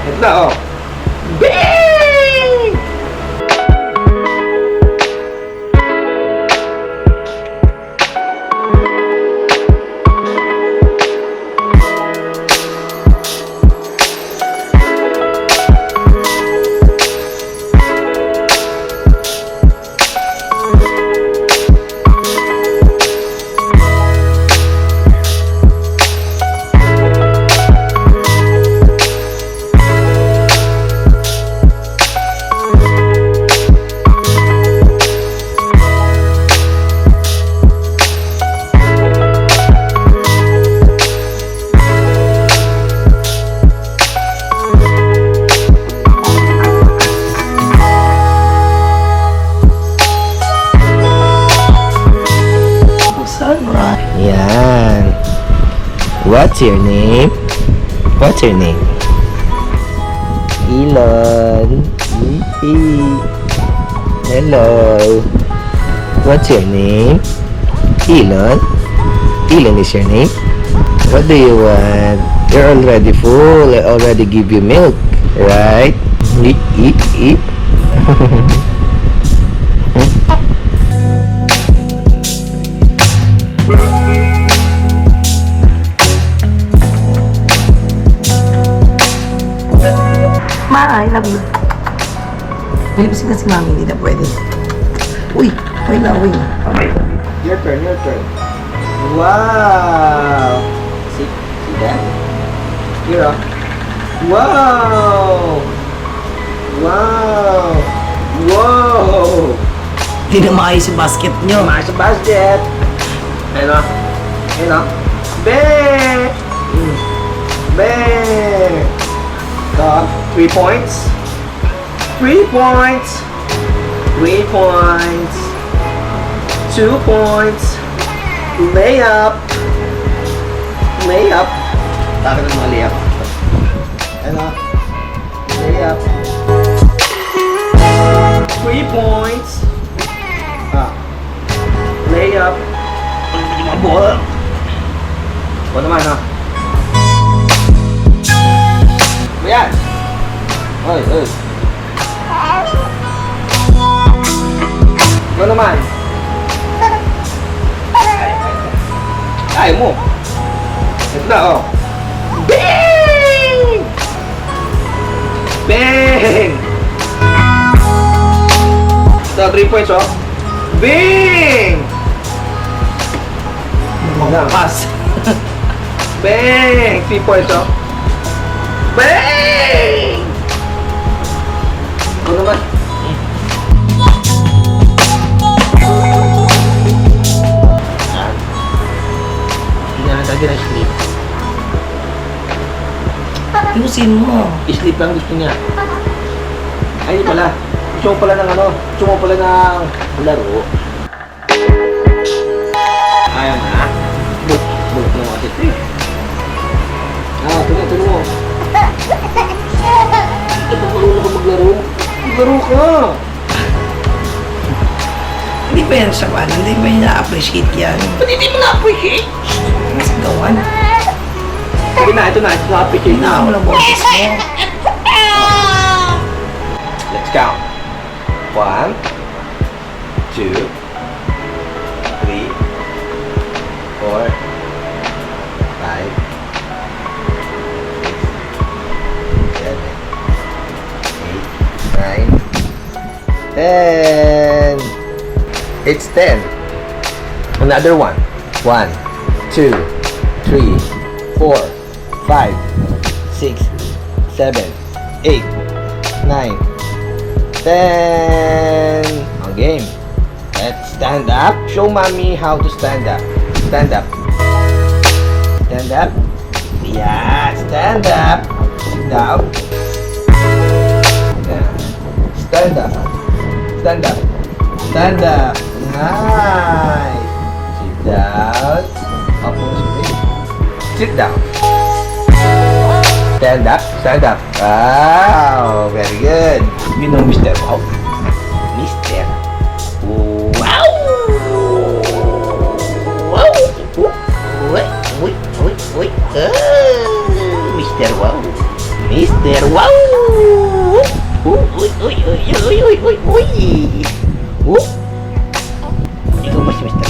Ito na, oh. Bing! Yan. What's your name? What's your name? Elon. Hello. What's your name? Elon. Elon is your name? What do you want? You're already full. I already give you milk. Right? Eat. Ma, I love you. Nilipsin na si Mami, hindi na pwede. Uy, wait na. Your turn. Wow! See that? Here, wow! Hindi na maayos yung basket nyo. Maayos sa basket! Ayun o. Bang! Bang! So, 3 points. 3 points. 3 points. 2 points. Layup. Bakit ang mga layup? Ano? Layup. 3 points. Layup. Mga bola. O naman, ha? Ayan. Oy. Ikaw naman. Ay mo. Ito na, oh. Bang! Bang! Ito, 3 points, oh. Bang! Pass. Bang! 3 points, oh. Bang! Ito naman. Lagi na sleep. Ayusin mo. Sleep lang gusto niya. Ay, di pala. Gusto mo pala ng ano? Gusto mo pala ng laro. Ayaw na. Buk mo kasi ito eh. Tulong mo. Ito, marunong ka maglaro. Maglaro ka. Hindi ba yan sa banan? Hindi ba yung na-appreciate yan? Ba't hindi mo na-appreciate? Mas gawan. Sige na, ito na-appreciate Hindi na ako ng boses mo. Let's count. 1, 2, 3, 4, 5, 6, 7, 8, 9, 10. It's 10. Another one. 1, 2, 3, 4, 5, 6, 7, 8, 9, 10. Okay. Let's stand up. Show mommy how to stand up. Stand up. Stand up. Yeah, stand up. Sit down. Yeah. Stand up. Stand up. Stand up. Nice. Sit down. Up on your sit down. Stand up. Stand up. Wow. Very good. You know Mr. Wow. Mr. Wow. Wow. Wait. Mr. Wow. Mister. Wow! Uy, uy, uy, uy, uy, uy, uy, uy. Ikaw ba si Mister?